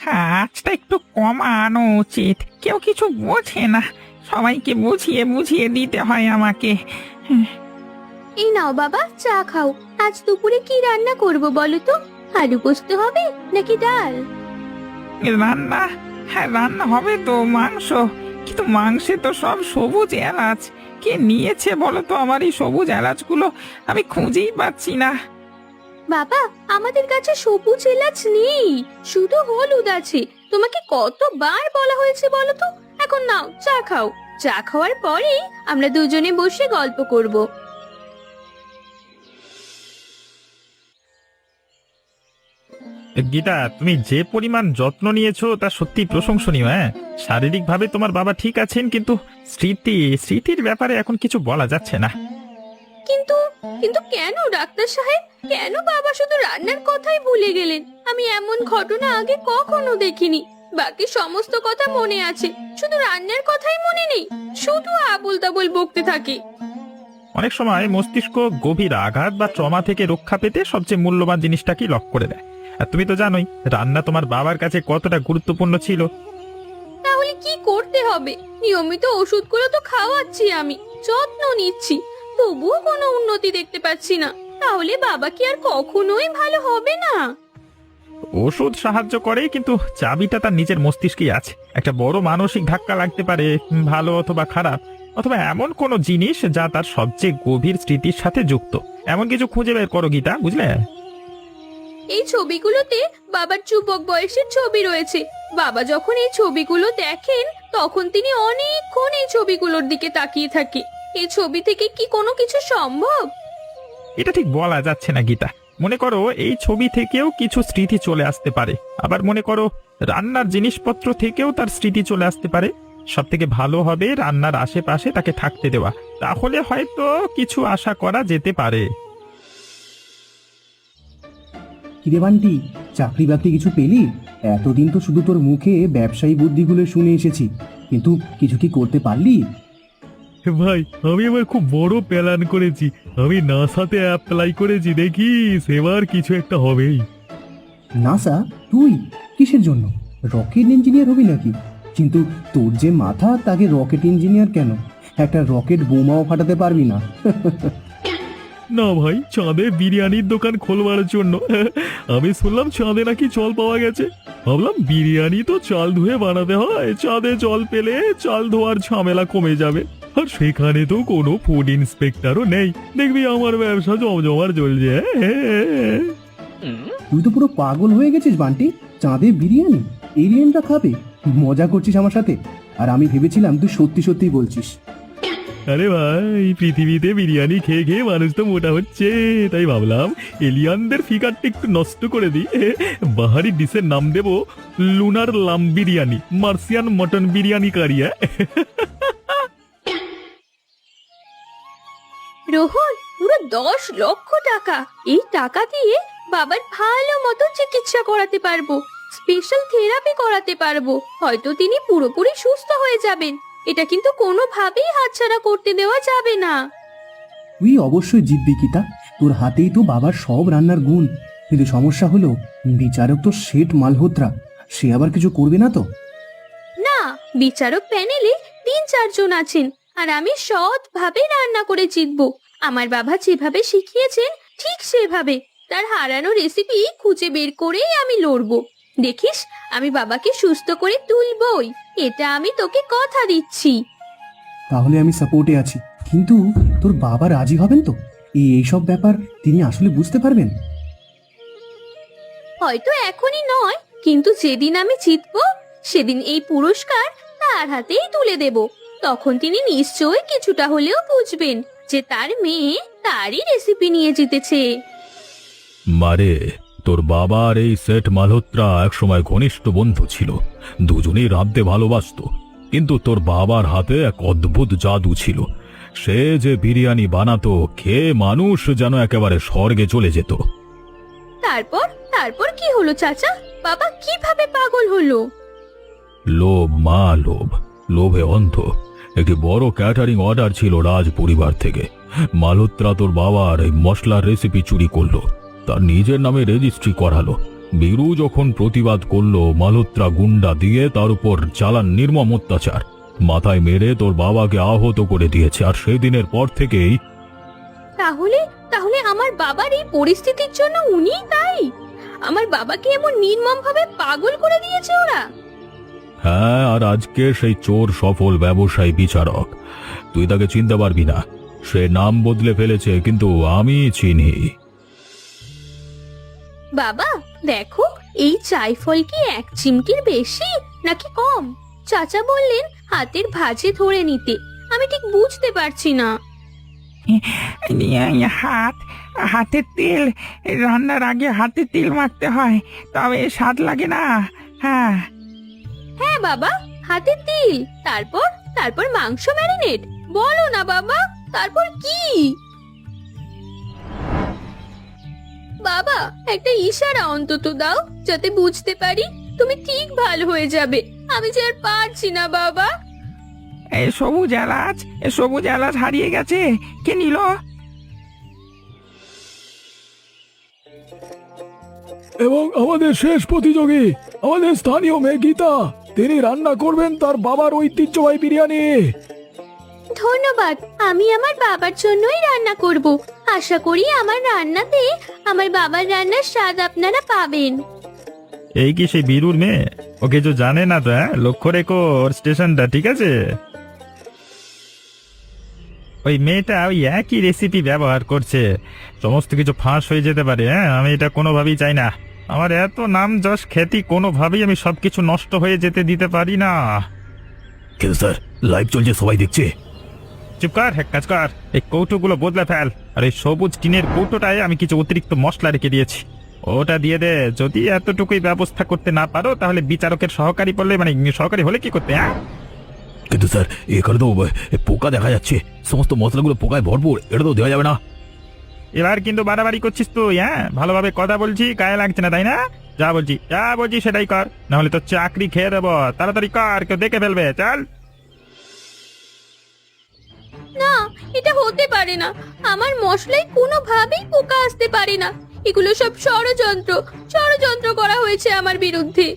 আজটা একটু কমানো উচিত। কেউ কিছু বোঝে না, সবাইকে বুঝিয়ে বুঝিয়ে দিতে হয় আমাকে। এই নাও বাবা, চা খাও। আজ দুপুরে কি রান্না করব বলো তো? আলু পোস্ত হবে নাকি ডাল? রান্না? হ্যাঁ, রান্না হবে তো, মাংস। কিন্তু মাংসে তো সব সবুজ এলাচ। কে নিয়েছে বলো তো আমার এই সবুজ এলাচগুলো? আমি খুঁজেই পাচ্ছি না। বাবা, আমাদের কাছে সবুজ এলাচ নেই, শুধু হলুদ আছে। তোমাকে কতবার বলা হয়েছে বলো তো? এখন নাও চা খাও। চা খাওয়ার পরে আমরা দুজনে বসে গল্প করব। গীতা, তুমি যে পরিমাণ যত্ন নিয়েছো তা সত্যি প্রশংসনীয়। হ্যাঁ, শারীরিকভাবে তোমার বাবা ঠিক আছেন, কিন্তু স্মৃতির ব্যাপারে এখন কিছু বলা যাচ্ছে না। কিন্তু কিন্তু কেন ডাক্তার সাহেব? কেন বাবা শুধু রান্নার কথাই ভুলে গেলেন? আমি এমন ঘটনা আগে কখনো দেখিনি। বাকি সমস্ত কথা মনে আছে, শুধু রান্নার কথাই মনে নেই। শুধু আবোল তাবোল বকতে থাকে। অনেক সময় মস্তিষ্ক গভীর আঘাত বা ট্রমা থেকে রক্ষা পেতে সবচেয়ে মূল্যবান জিনিসটাকেই লক করে দেয়। আর তুমি তো জানোই রান্না তোমার বাবার কাছে কতটা গুরুত্বপূর্ণ ছিল। তাহলে কি করতে হবে? নিয়মিত ওষুধগুলো তো খাওয়াচ্ছি, আমি যত্ন নিচ্ছি, তবুও কোনো উন্নতি দেখতে পাচ্ছি না। তাহলে বাবা কি আর কখনোই ভালো হবে না? ওষুধ সাহায্য করে, কিন্তু চাবিটা তার নিজের মস্তিষ্কেই আছে। একটা বড় মানসিক ধাক্কা লাগতে পারে, ভালো অথবা খারাপ, অথবা এমন কোনো জিনিস যা তার সবচেয়ে গভীর স্মৃতির সাথে যুক্ত। এমন কিছু খুঁজে বের করো গীতা, বুঝলে? এই ছবিগুলোতে বাবার যুবক বয়সের ছবি রয়েছে। বাবা যখন এই ছবিগুলো দেখেন তখন তিনি অনেকক্ষণ এই ছবিগুলোর দিকে তাকিয়ে থাকে। এই ছবি থেকে কি কোনো কিছু সম্ভব? এটা ঠিক বলা যাচ্ছে না গীতা। মনে করো এই ছবি থেকেও কিছু স্মৃতি চলে আসতে পারে, আবার মনে করো রান্নার জিনিসপত্র থেকেও তার স্মৃতি চলে আসতে পারে। সব থেকে ভালো হবে রান্নার আশেপাশে তাকে থাকতে দেওয়া, তাহলে হয়তো কিছু আশা করা যেতে পারে। কিরে বান্টি, চাকরি বাকরি কিছু পেলি? এতদিন তো শুধু তোর মুখে ব্যবসায়ী বুদ্ধিগুলো শুনে এসেছি, কিন্তু কিছু কি করতে পারলি? ভাই, আমি এবার খুব বড় প্ল্যান করেছি। আমি নাসাতে অ্যাপ্লাই করেছি, দেখিস এবার কিছু একটা হবেই। নাসা? তুই কিসের জন্য? রকেট ইঞ্জিনিয়ার হবি নাকি? কিন্তু তোর যে মাথা, তাকে রকেট ইঞ্জিনিয়ার কেন? একটা রকেট বোমাও ফাটাতে পারবি না। না ভাই, চাঁদে বিরিয়ানির দোকান খোলবার জন্য। আমি শুনলাম চাঁদে নাকি জল পাওয়া গেছে। ভাবলাম বিরিয়ানি তো চাল ধুয়ে বানাতে হয়, চাঁদে জল পেলে চাল ধোয়ার ঝামেলা কমে যাবে। আর সেখানে তো কোনো ফুড ইন্সপেক্টরও নেই, দেখবি আমার ব্যবসা জমজমার চলছে। তুই তো পুরো পাগল হয়ে গেছিস বান্টি। চাঁদে বিরিয়ানি? এলিয়েনটা খাবে? মজা করছিস আমার সাথে? আর আমি ভেবেছিলাম তুই সত্যি সত্যি বলছিস। আরে ভাই, পৃথিবীতে বিরিয়ানি খেয়ে খেয়ে মানুষ তো মোটা হচ্ছে, তাই ভাবলাম এলিয়ানদের ফিগারটা একটু নষ্ট করে দিই। বাহারি ডিশের নাম দেব লুনার লাম বিরিয়ানি, মার্সিয়ান মটন বিরিয়ানি কারিয়া। রোহন, পুরো 10 লক্ষ টাকা! এই টাকা দিয়ে বাবার ভালো মতো চিকিৎসা করাতে পারবো, স্পেশাল থেরাপি করাতে পারবো। হয়তো তিনি পুরোপুরি সুস্থ হয়ে যাবেন। এটা কিন্তু কোনোভাবেই হাতছাড়া করতে দেওয়া যাবে না। তুই অবশ্যই জিতবি গীতা, তোর হাতেই তো বাবার সব রান্নার গুণ। কিন্তু সমস্যা হলো বিচারক তো শেঠ মালহোত্রা, সে আবার কিছু করবে না তো? না, বিচারক প্যানেলে 3-4 জন আছেন, আর আমি সৎভাবে রান্না করে জিতবো। আমার বাবা যেভাবে শিখিয়েছেন ঠিক সেভাবে তার হারানো রেসিপি খুঁজে বের করেই আমি লড়বো। দেখিস, আমি বাবাকে সুস্থ করে তুলবই, এটা আমি তোকে কথা দিচ্ছি। তাহলে আমি সাপোর্টে আছি, কিন্তু তোর বাবা রাজি হবেন তো? এইসব ব্যাপার তিনি আসলে বুঝতে পারবেন? হয়তো এখনই নয়, কিন্তু যেদিন আমি জিতবো সেদিন এই পুরস্কার তার হাতেই তুলে দেব। তখন তিনি নিশ্চয়ই কিছুটা হলেও বুঝবেন যে তার মেয়ে তারই রেসিপি নিয়ে জিতেছে। মারে, তোর বাবার এই শেঠ মালহোত্রা একসময় ঘনিষ্ঠ বন্ধু ছিল, দুজনেই রাঁধতে ভালোবাসতো। কিন্তু তোর বাবার হাতে এক অদ্ভুত জাদু ছিল। সে যে বিরিয়ানি বানাতো, খেয়ে মানুষ যেন একেবারে স্বর্গে চলে যেত। তারপর তারপর কি হলো চাচা? বাবা কিভাবে পাগল হলো? লোভ মা, লোভ। লোভে অন্ধ। একটি বড় ক্যাটারিং অর্ডার ছিল রাজ পরিবার থেকে। মালহোত্রা তোর বাবার এই মশলার রেসিপি চুরি করলো, তার নিজের নামে রেজিস্ট্রি করালো। বীরু যখন প্রতিবাদ করলো মালহোত্রা গুন্ডা দিয়ে তার উপর চালান নির্মম অত্যাচার, মাথায় মেরে তোর বাবাকে আহত করে দিয়েছে। আর সেদিনের পর থেকেই তাহলে তাহলে আমার বাবার এই পরিস্থিতির জন্য উনিই দায়ী? আমার বাবাকে এমন নির্মম ভাবে পাগল করে দিয়েছে ওরা। হ্যাঁ, আর আজকে সেই চোর সফল ব্যবসায়ী বিচারক। তুই তাকে চিনতে পারবি না, সে নাম বদলে ফেলেছে, কিন্তু আমি চিনি। বাবা দেখো, এই জায়ফল কি এক চিমটির বেশি নাকি কম? চাচা বললেন হাতের ভাঁজে ধরে নিতে, আমি ঠিক বুঝতে পারছি না। হাতের তেল, রান্নার আগে হাতে তেল মাখতে হয়, তবে স্বাদ লাগে না। হ্যাঁ হ্যাঁ বাবা, হাতের তিল, তারপর তারপর মাংস ম্যারিনেট। বলো না বাবা, তারপর কি? বাবা একটা ইশারা অন্তত দাও, যাতে বুঝতে পারি তুমি ঠিক ভালো হয়ে যাবে। আমি যে আর পারছি না বাবা। এই সবুজ এলাচ হারিয়ে গেছে, কে নিল? এবং আমাদের শেষ প্রতিযোগী, আমাদের স্থানীয় মেয়ে গীতা, তিনি রান্না করবেন তার বাবার ঐতিহ্যবাহী বিরিয়ানি। ধন্যবাদ, আমি আমার বাবার জন্যই রান্না করব। আশা করি আমার রান্নাতে আমার বাবার রান্নার স্বাদ আপনারা পাবেন। এই কি সেই বীরুর মেয়ে? ওকে যে জানে না তো, লক্ষ্য রেখো ওর স্টেশনটা, ঠিক আছে? ওই মেয়েটা ওই একই রেসিপি ব্যবহার করছে, সমস্ত কিছু ফাঁস হয়ে যেতে পারে। আমি এটা কোনোভাবেই চাই না। আমার এত নাম যশ খ্যাতি, কোনোভাবেই আমি সবকিছু নষ্ট হয়ে যেতে দিতে পারি না। কিন্তু স্যার, লাইভ চলছে, সবাই দেখছে। চুপ কর, এক কাজ কর, এই কৌটোগুলো বদলে ফেল। আর এই সবুজ টিনের কৌটোটায় আমি কিছু অতিরিক্ত মশলা রেখে দিয়েছি, ওটা দিয়ে দে। যদি এতটুকুই ব্যবস্থা করতে না পারো, তাহলে বিচারকের সহকারী বললে, মানে সহকারী হলে কি করতে? কিন্তু স্যার, এখানে তো পোকা দেখা যাচ্ছে, সমস্ত মশলাগুলো পোকায় ভরপুর, এটা তো দেওয়া যাবে না। এবার কিন্তু বাড়াবাড়ি করছিস তুই। ভালোভাবে কথা বলছি, গায়ে লাগছে না, তাই না? যা বলছি সেটাই কর, না হলে তো চাকরি খেয়ে দেবো। তাড়াতাড়ি কর, কেউ দেখে ফেলবে। চল। না, এটা হতে পারে না। আমার মশলায় কোনোভাবেই পোকা আসতে পারে না। এগুলো সব ষড়যন্ত্র করা হয়েছে আমার বিরুদ্ধে।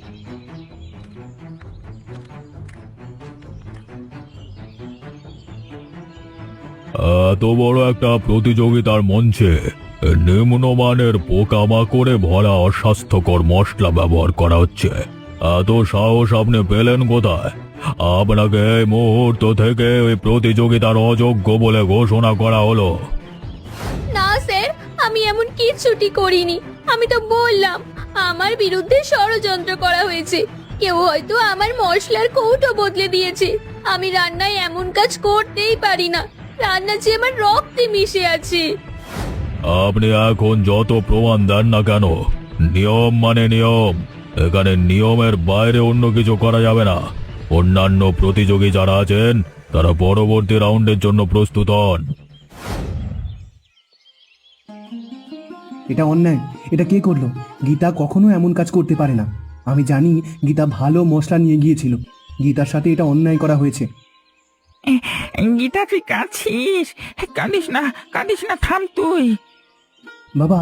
এত বড় একটা প্রতিযোগিতার মঞ্চে নিম্নমানের পোকামাকড়ে ভরা অস্বাস্থ্যকর মশলা ব্যবহার করা হচ্ছে। এত সাহস আপনি পেলেন কোথায়? আপনাকে এই মুহূর্ত থেকে ওই প্রতিযোগিতার অযোগ্য বলে ঘোষণা করা হলো। না স্যার, আমি এমন কিচ্ছুটি করিনি। আমি তো বললাম আমার বিরুদ্ধে ষড়যন্ত্র করা হয়েছে। কেউ হয়তো আমার মশলার কৌটো বদলে দিয়েছে। আমি রান্নায় এমন কাজ করতেই পারি না। রান্না যে আমার রক্তে মিশে আছে। আপনি এখন যত প্রমাণ দেন না কেন, নিয়ম মানে নিয়ম। এখানে নিয়মের বাইরে অন্য কিছু করা যাবে না। অন্যান্য প্রতিযোগী যারা আছেন, তারা পরবর্তী রাউন্ডের জন্য প্রস্তুত হন। এটা অন্যায়। এটা কে করলো? গীতা কখনো এমন কাজ করতে পারে না। আমি জানি গীতা ভালো মশলা নিয়ে গিয়েছিল। গীতার সাথে এটা অন্যায় করা হয়েছে। গীতা তুই কাঁদছিস? কাঁদিস না, থাম তুই। বাবা,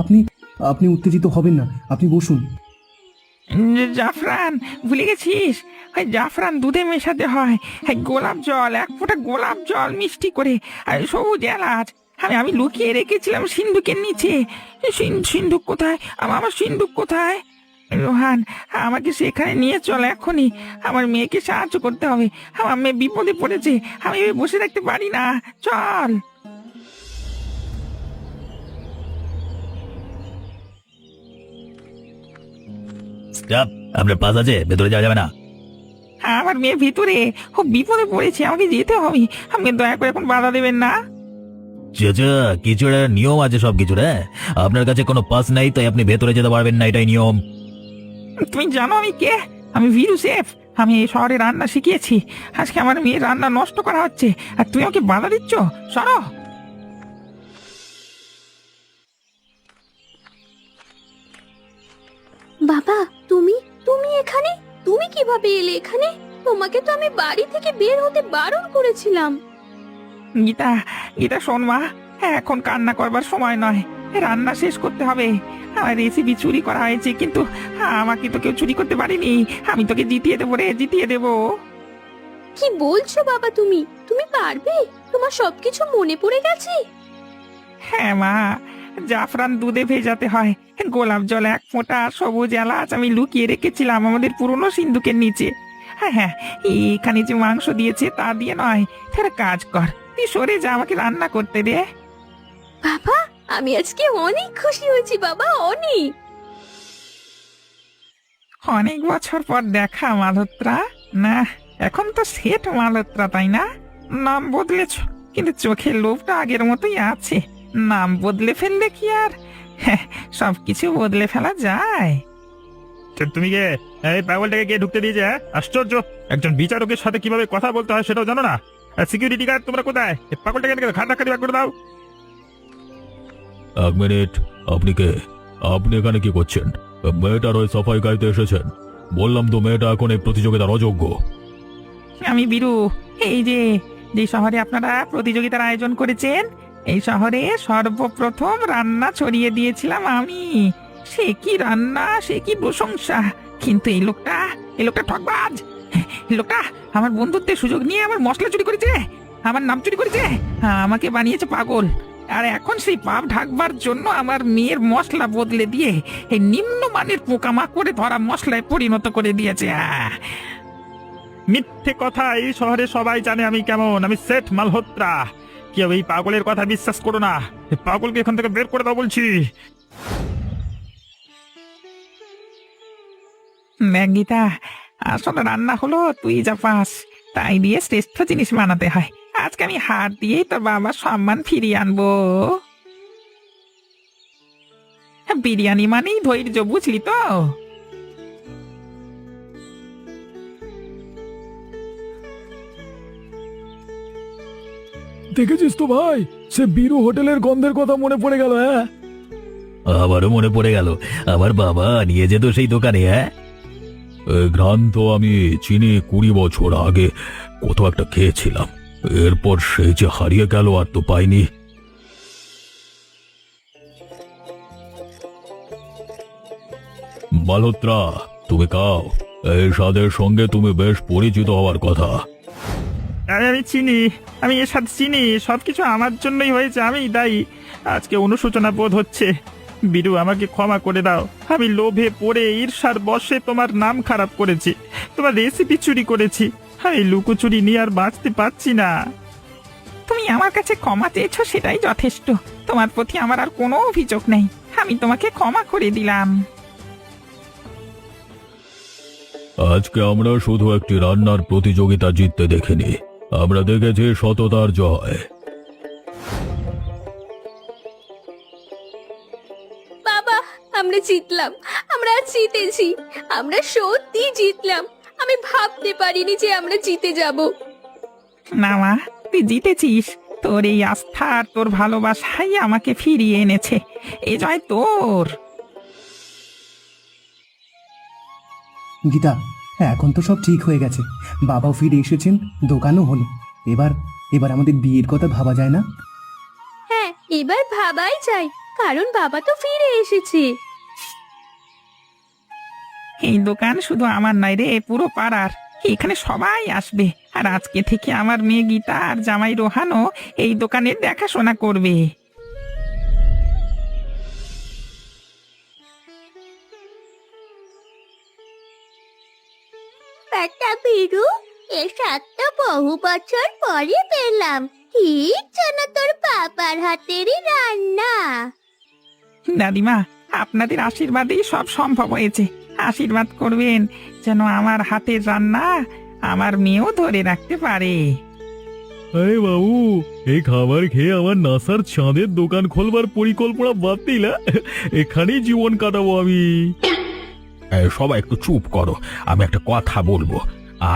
আপনি উত্তেজিত হবেন না, আপনি বসুন। জাফরান ভুলে গেছিস? ওই জাফরান দুধে মেশাতে হয়, গোলাপ জল, এক ফোঁটা গোলাপ জল মিষ্টি করে, আর সবুজ এলাচ। আমি লুকিয়ে রেখেছিলাম সিন্ধুকের নিচে। সিন্ধুক কোথায়? আমার সিন্ধুক কোথায়? রোহান, আমাকে সেখানে নিয়ে চল এখনই। আমার মেয়েকে সাহায্য করতে হবে। আমার মেয়ে বিপদে পড়েছে, আমি বসে থাকতে পারি না। চল। আপনার পাস আছে, ভেতরে যাওয়া যাবে না। আমার মেয়ে ভিতরে, ও বিপদে পড়েছে, আমাকে যেতে হবে। আমাকে দয়া করে এখন বাধা দেবেন না। কিছু নিয়ম আছে সব কিছু। আপনার কাছে কোনো পাস নাই, তাই আপনি ভেতরে যেতে পারবেন না, এটাই নিয়ম। তুমি জানো আমি কে? আমি ভিরু শেফ। আমি এই শহরে রান্না শিখিয়েছি। আজকে আমার মেয়ের রান্না নষ্ট করা হচ্ছে, আর তুমি আমাকে বাধা দিচ্ছ? সরো। বাবা, তুমি এখানে? তুমি কিভাবে এলে এখানে? তোমাকে তো আমি বাড়ি থেকে বের হতে বারণ করেছিলাম। গীতা শোন মা, এখন কান্না করবার সময় নয়। রান্না শেষ করতে হবে। আমার রেসিপি চুরি করা হয়েছে, কিন্তু আমাকে তো কেউ চুরি করতে পারেনি। আমি তোকে জিতিয়ে দেবো রে, জিতিয়ে দেবো। কি বলছো বাবা তুমি? তুমি পারবে? তোমার সবকিছু মনে পড়ে গেছে? হ্যাঁ মা, জাফরান দুধে ভেজাতে হয়, গোলাপ জল 1 ফোঁটা, সবুজ এলাচ আমি লুকিয়ে রেখেছিলাম আমাদের পুরনো সিন্ধুকের নিচে। হ্যাঁ হ্যাঁ, এখানে যে মাংস দিয়েছে তা দিয়ে নয়। তার কাজ কর, তুই সরে যা, আমাকে রান্না করতে দে। বাবা, আমি আজকে অনেক খুশি হয়েছি বাবা, অনেক। অনেক বছর পর দেখা মালহোত্রা। না, এখন তো সেট মালহোত্রা, তাই না? নাম বদলেছ, কিন্তু চোখের লোভটা আগের মতোই আছে। নাম বদলে ফেললে কি আর সবকিছু বদলে ফেলা যায়? তুমি কে? এই পাগলটাকে কে ঢুকতে দিয়েছে? আশ্চর্য, একজন বিচারকের সাথে কিভাবে কথা বলতে হয় সেটাও জানো না? সিকিউরিটি গার্ড তোমরা কোথায়? এই পাগলটাকে খাটাখাটি ব্যাক করে দাও। 1 মিনিট, আপনি কে? আপনি এখানে কি করছেন? মেয়েটার ওই সাফাই গাইতে এসেছেন? বললাম তো মেয়েটা এখন এই প্রতিযোগিতার অযোগ্য। আমি বীরু। এই যে যে শহরে আপনারা প্রতিযোগিতার আয়োজন করেছেন, এই শহরে সর্বপ্রথম রান্না ছড়িয়ে দিয়েছিলাম আমি। সে কি রান্না, সে কি প্রশংসা! কিন্তু এই লোকটা ঠকবাজ। এই লোকটা আমার বন্ধুত্বের সুযোগ নিয়ে আমার মশলা চুরি করেছে, আমার নাম চুরি করেছে, আমাকে বানিয়েছে পাগল। আর এখন সেই পাপ ঢাকবার জন্য আমার মেয়ের মশলা বদলে দিয়ে এই নিম্নমানের পোকামাকড়ে ধরা মশলায় পরিণত করে দিয়েছে। মিথ্যে কথা, এই শহরে সবাই জানে আমি কেমন। আমি সেট মালহোত্রা। কেউ এই পাগলের কথা বিশ্বাস করো না। এই পাগলকে এখান থেকে বের করে দাও বলছি। দেখ গীতা, আসলে রান্না হলো তুই যা পাস তাই দিয়ে শ্রেষ্ঠ জিনিস বানাতে হয়। আজকে আমি হাত দিয়ে তোর বাবার সম্মান ফিরিয়ে আনবো। বিরিয়ানি মানেই ধৈর্য, বুঝলি তো? দেখেছিস তো ভাই, সে বীরু হোটেলের গন্ধের কথা মনে পড়ে গেল। হ্যাঁ, আমারও মনে পড়ে গেল, আমার বাবা নিয়ে যেত সেই দোকানে। হ্যাঁ, এই ঘ্রাণ তো আমি চিনি 20 বছর আগে কোথাও একটা খেয়েছিলাম। এরপর সেই যে হারিয়ে গেল, আর তো পাইনি। মালহোত্রা, তুমি খাও। এই স্বাদের সঙ্গে তুমি বেশ পরিচিত হওয়ার কথা। আমি চিনি, আমি এর সাথে চিনি। সবকিছু আমার জন্যই হয়েছে, আমি দায়ী। আজকে অনুশোচনা বোধ হচ্ছে। বীরু, আমাকে ক্ষমা করে দাও। আমি লোভে পড়ে ঈর্ষার বশে তোমার নাম খারাপ করেছি, তোমার রেসিপি চুরি করেছি। আমি লুকোচুরি নিয়ে আর বাঁচতে পারছি না। তুমি আমার কাছে ক্ষমা চেয়েছো, সেটাই যথেষ্ট। তোমার প্রতি আমার আর কোনো অভিযোগ নেই। আমি তোমাকে ক্ষমা করে দিলাম। আজকে আমরা শুধু একটি রান্নার প্রতিযোগিতা জিততে দেখিনি, আমরা দেখেছি সততার জয়। বাবা, আমরা জিতলাম, আমরা জিতেছি, আমরা সত্যি জিতলাম। আমি ভাবতে পারিনি যে আমরা জিতে যাব। না মা, তুই জিতেছিস। তোর এই আস্থা আর তোর ভালোবাসাই আমাকে ফিরিয়ে এনেছে। এ জয় তোর। গীতা, এখন তো সব ঠিক হয়ে গেছে। বাবাও ফিরে এসেছেন, দোকানও হলো। এবার আমাদের বিয়ের কথা ভাবা যায় না? হ্যাঁ, এবার ভাবাই যায়, কারণ বাবা তো ফিরে এসেছে। এই দোকান শুধু আমার নয় রে, পুরো পাড়ার। এখানে সবাই আসবে। আর আজকে থেকে আমার মেয়ে গীতা আর জামাই রোহানও এই দোকানের দেখাশোনা করবে। একটা বীরু, এর সাথে বহু বছর পরে পেলাম। ঠিক যেন তোর বাবার হাতেরই রান্না। দাদিমা, আপনাদের আশীর্বাদেই সব সম্ভব হয়েছে। আশীর্বাদ করবেন যেন আমার হাতের রান্না আমার মেয়েও ধরে রাখতে পারে। আরে বাবু, এই খাবার খেয়ে আমার নাসার চাঁদের দোকান খোলবার পরিকল্পনা বাতিল। এখানেই জীবন কাটাবো আমি। সবাই একটু চুপ করো, আমি একটা কথা বলবো।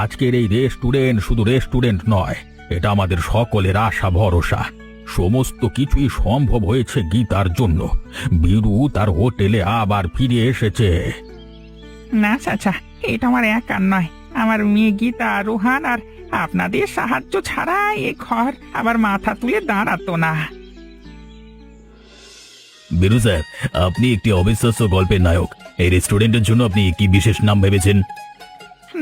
আজকের এই রেস্টুরেন্ট শুধু রেস্টুরেন্ট নয়, এটা আমাদের সকলের আশা ভরসা। সমস্ত কিছুই সম্ভব হয়েছে গীতার জন্য। বীরু তার হোটেলে আবার ফিরে এসেছে। না চাচা, এটা আমার একার নয়। আমার মেয়ে গীতা, রোহান আর আপনাদের সাহায্য ছাড়া এ ঘর আবার মাথা তুলে দাঁড়াতো না। বীরু স্যার, আপনি একটি অবিশ্বাস্য গল্পের নায়ক। এই রেস্টুরেন্টের জন্য আপনি কি বিশেষ নাম ভেবেছেন?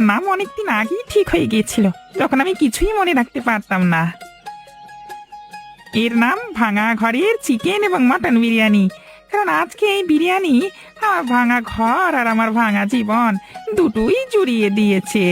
নাম অনেকদিন আগেই ঠিক হয়ে গিয়েছিল, তখন আমি কিছুই মনে রাখতে পারতাম না। এর নাম ভাঙা ঘরের চিকেন এবং মটন বিরিয়ানি, কারণ আজকে এই বিরিয়ানি আমার ভাঙা ঘর আর আমার ভাঙা জীবন দুটোই জুড়িয়ে দিয়েছে।